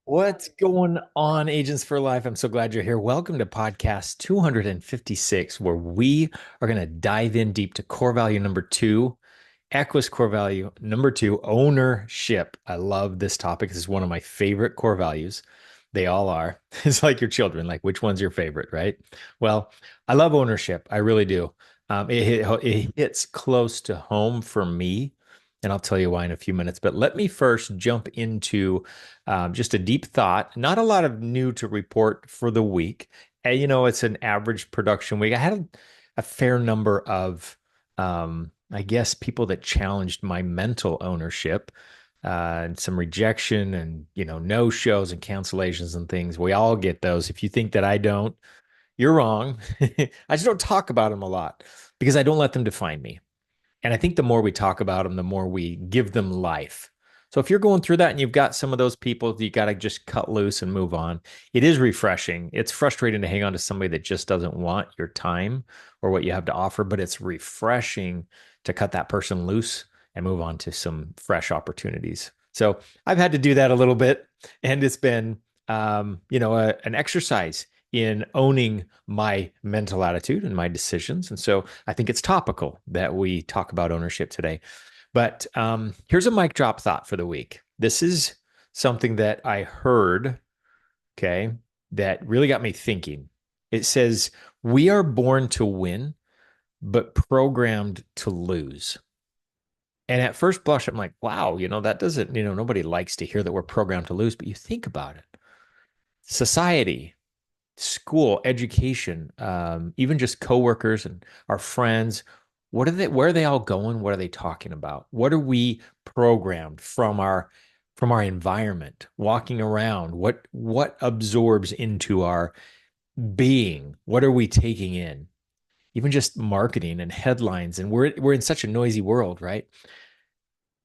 What's going on, Agents for Life? I'm so glad you're here. Welcome to podcast 256, where we are going to dive in deep to core value number two, Equis core value number two, ownership. I love this topic. This is one of my favorite core values. They all are. It's like your children, like which one's your favorite, right? Well, I love ownership. I really do. It hits close to home for me, and I'll tell you why in a few minutes. But let me first jump into just a deep thought. Not a lot of new to report for the week. It's an average production week. I had a fair number of, I guess, people that challenged my mental ownership, and some rejection and, no shows and cancellations and things. We all get those. If you think that I don't, you're wrong. I just don't talk about them a lot because I don't let them define me. And I think the more we talk about them, the more we give them life. So if you're going through that and you've got some of those people, you got to just cut loose and move on. It is refreshing. It's frustrating to hang on to somebody that just doesn't want your time or what you have to offer, but it's refreshing to cut that person loose and move on to some fresh opportunities. So I've had to do that a little bit, and it's been, an exercise in owning my mental attitude and my decisions. And so I think it's topical that we talk about ownership today. But here's a mic drop thought for the week. This is something that I heard, okay, that really got me thinking. It says, we are born to win, but programmed to lose. And at first blush, I'm like, wow, that doesn't, nobody likes to hear that we're programmed to lose. But you think about it, society, school, education, even just coworkers and our friends. Where are they all going? What are they talking about? What are we programmed from our environment, walking around? What absorbs into our being? What are we taking in? Even just marketing and headlines. And we're in such a noisy world, right?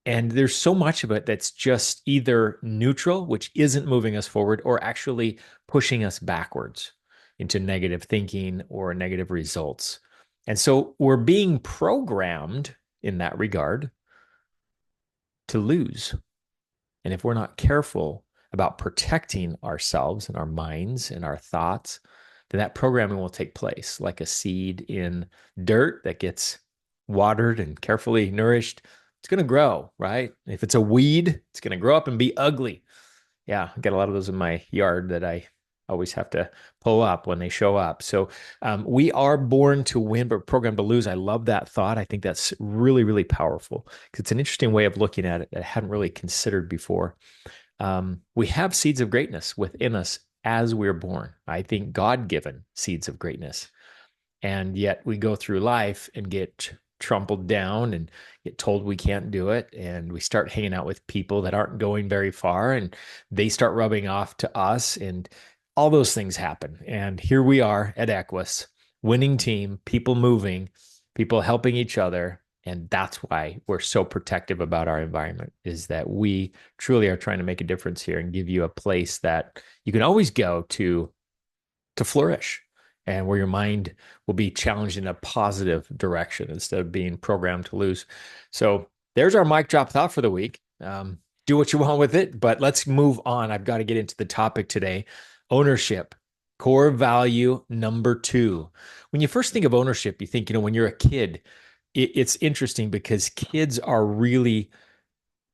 And there's so much of it that's just either neutral, which isn't moving us forward, or actually pushing us backwards into negative thinking or negative results. And so we're being programmed in that regard to lose. And if we're not careful about protecting ourselves and our minds and our thoughts, then that programming will take place like a seed in dirt that gets watered and carefully nourished. It's going to grow, right? If it's a weed, it's going to grow up and be ugly. Yeah, I got a lot of those in my yard that I always have to pull up when they show up. So we are born to win, but programmed to lose. I love that thought. I think that's really, really powerful because it's an interesting way of looking at it that I hadn't really considered before. We have seeds of greatness within us as we're born. I think God-given seeds of greatness. And yet we go through life and get trampled down and get told we can't do it. And we start hanging out with people that aren't going very far and they start rubbing off to us. And all those things happen. And here we are at Equis, winning team, people moving, people helping each other. And that's why we're so protective about our environment, is that we truly are trying to make a difference here and give you a place that you can always go to flourish and where your mind will be challenged in a positive direction instead of being programmed to lose. So there's our mic drop thought for the week. Do what you want with it, but let's move on. I've got to get into the topic today. Ownership, core value number two. When you first think of ownership, you think, when you're a kid, it's interesting because kids are really,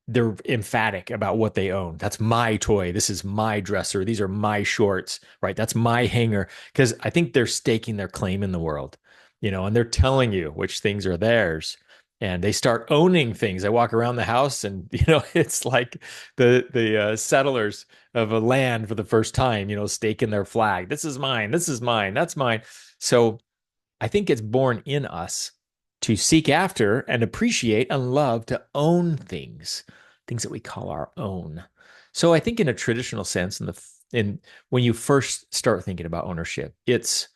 they're emphatic about what they own. That's my toy. This is my dresser. These are my shorts, right? That's my hanger. Because I think they're staking their claim in the world, and they're telling you which things are theirs. And they start owning things. I walk around the house and, it's like the settlers of a land for the first time, staking their flag. This is mine. This is mine. That's mine. So I think it's born in us to seek after and appreciate and love to own things that we call our own. So I think in a traditional sense, in when you first start thinking about ownership, it's,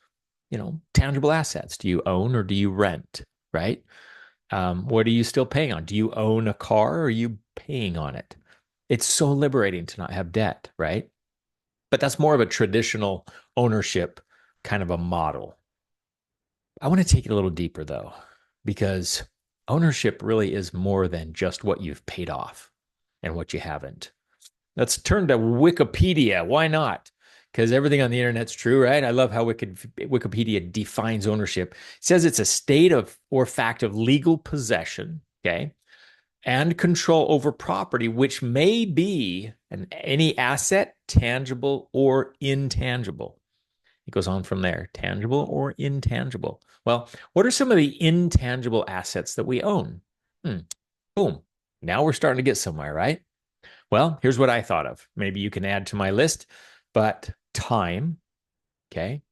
tangible assets. Do you own or do you rent? Right? What are you still paying on? Do you own a car or are you paying on it? It's so liberating to not have debt, right? But that's more of a traditional ownership kind of a model. I want to take it a little deeper though, because ownership really is more than just what you've paid off and what you haven't. Let's turn to Wikipedia. Why not? Because everything on the internet's true, right? I love how Wikipedia defines ownership. It says it's a state of or fact of legal possession, okay, and control over property, which may be any asset, tangible or intangible. It goes on from there, tangible or intangible. Well, what are some of the intangible assets that we own? Hmm. Boom. Now we're starting to get somewhere, right? Well, here's what I thought of. Maybe you can add to my list, but time. Okay.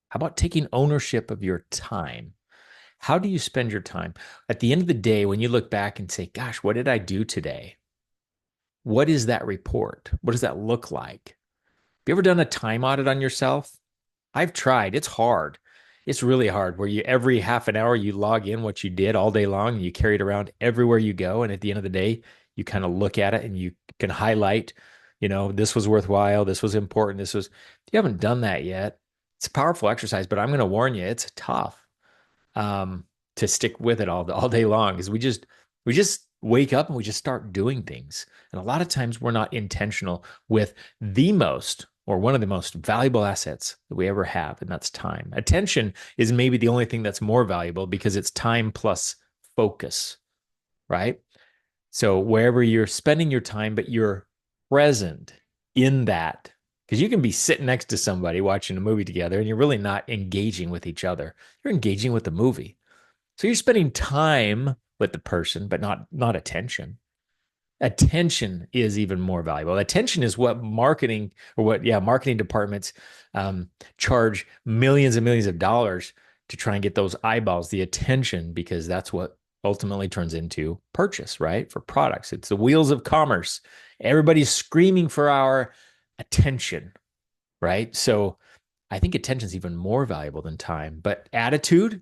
How about taking ownership of your time? How do you spend your time? At the end of the day, when you look back and say, gosh, what did I do today? What is that report? What does that look like? Have you ever done a time audit on yourself? I've tried. It's hard. It's really hard where you every half an hour you log in what you did all day long and you carry it around everywhere you go. And at the end of the day, you kind of look at it and you can highlight, this was worthwhile, this was important, this was, if you haven't done that yet, it's a powerful exercise, but I'm going to warn you, it's tough um, to stick with it all day long because we just wake up and we just start doing things. And a lot of times we're not intentional with the most or one of the most valuable assets that we ever have, and that's time. Attention is maybe the only thing that's more valuable because it's time plus focus, right? So wherever you're spending your time, but you're present in that, because you can be sitting next to somebody watching a movie together and you're really not engaging with each other. You're engaging with the movie. So you're spending time with the person, but not attention. Attention is even more valuable. Attention is what marketing or what, yeah, marketing departments charge millions and millions of dollars to try and get those eyeballs, the attention, because that's what ultimately turns into purchase, right? For products. It's the wheels of commerce. Everybody's screaming for our attention, right? So I think attention is even more valuable than time. But attitude,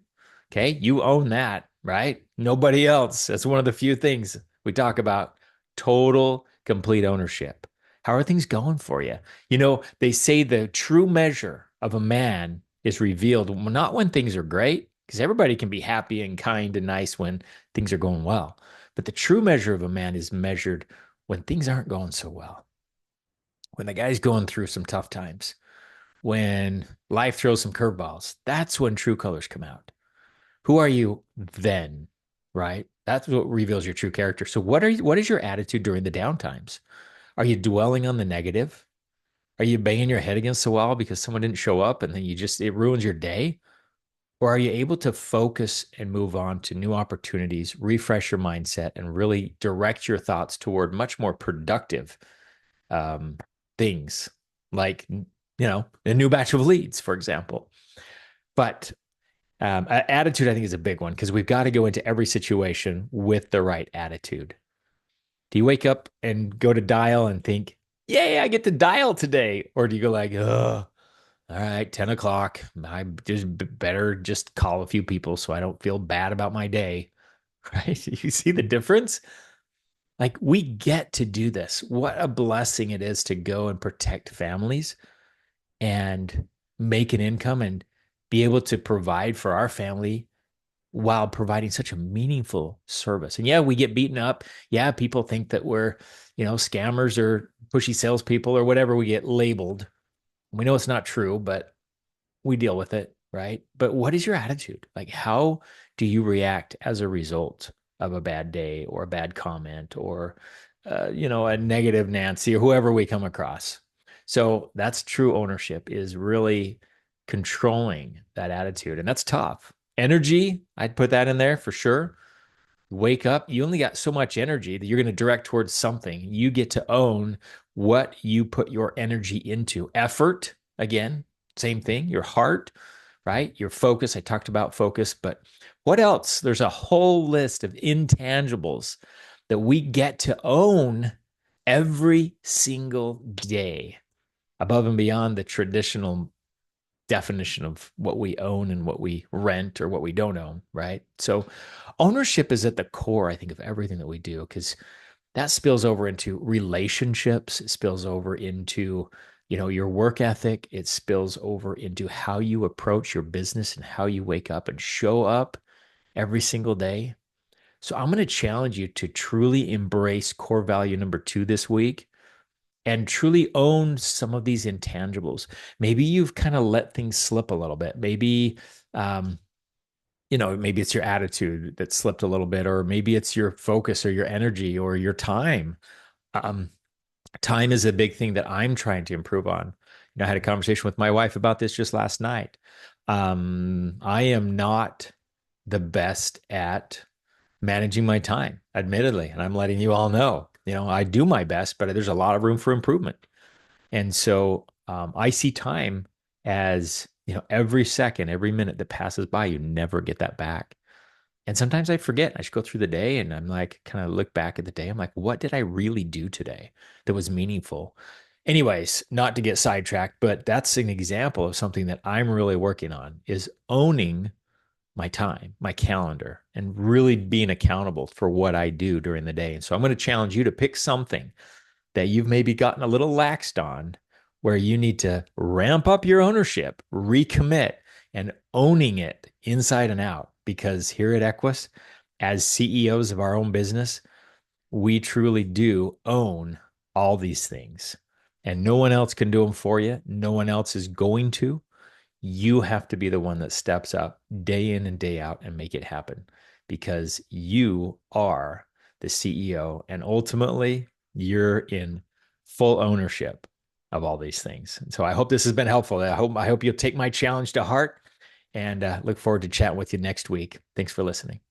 okay, you own that, right? Nobody else. That's one of the few things we talk about. Total, complete ownership. How are things going for you? They say the true measure of a man is revealed not when things are great, because everybody can be happy and kind and nice when things are going well. But the true measure of a man is measured when things aren't going so well, when the guy's going through some tough times, when life throws some curveballs. That's when true colors come out. Who are you then? Right? That's what reveals your true character. So what is your attitude during the downtimes? Are you dwelling on the negative? Are you banging your head against the wall because someone didn't show up and then it ruins your day? Or are you able to focus and move on to new opportunities, refresh your mindset, and really direct your thoughts toward much more productive um, things like, a new batch of leads, for example? But attitude, I think, is a big one because we've got to go into every situation with the right attitude. Do you wake up and go to dial and think, yay, I get to dial today? Or do you go like, oh, all right, 10 o'clock. I just better just call a few people so I don't feel bad about my day. Right? You see the difference? Like, we get to do this. What a blessing it is to go and protect families and make an income and be able to provide for our family while providing such a meaningful service. And yeah, we get beaten up. Yeah, people think that we're, scammers or pushy salespeople or whatever we get labeled. We know it's not true, but we deal with it, right? But what is your attitude? Like, how do you react as a result of a bad day or a bad comment or, a negative Nancy or whoever we come across? So that's true ownership, is really controlling that attitude. And that's tough. Energy, I'd put that in there for sure. Wake up, you only got so much energy that you're going to direct towards something. You get to own what you put your energy into. Effort, again, same thing. Your heart, right? Your focus. I talked about focus, but what else? There's a whole list of intangibles that we get to own every single day, above and beyond the traditional definition of what we own and what we rent or what we don't own, right? So ownership is at the core, I think, of everything that we do, because that spills over into relationships. It spills over into, your work ethic. It spills over into how you approach your business and how you wake up and show up every single day. So I'm going to challenge you to truly embrace core value number 2 this week. and truly own some of these intangibles. Maybe you've kind of let things slip a little bit. Maybe, um, maybe it's your attitude that slipped a little bit, or maybe it's your focus or your energy or your time. Um, Time is a big thing that I'm trying to improve on. I had a conversation with my wife about this just last night. I am not the best at managing my time, admittedly, and I'm letting you all know. I do my best, but there's a lot of room for improvement. And so I see time as, every second, every minute that passes by, you never get that back. And sometimes I forget. I should go through the day and I'm like, kind of look back at the day. I'm like, what did I really do today that was meaningful? Anyways, not to get sidetracked, but that's an example of something that I'm really working on is owning my time, my calendar, and really being accountable for what I do during the day. And so I'm going to challenge you to pick something that you've maybe gotten a little laxed on, where you need to ramp up your ownership, recommit, and owning it inside and out. Because here at Equis, as CEOs of our own business, we truly do own all these things. And no one else can do them for you. No one else is going to. You have to be the one that steps up day in and day out and make it happen, because you are the CEO and ultimately you're in full ownership of all these things. And so I hope this has been helpful. I hope you'll take my challenge to heart, and look forward to chatting with you next week. Thanks for listening.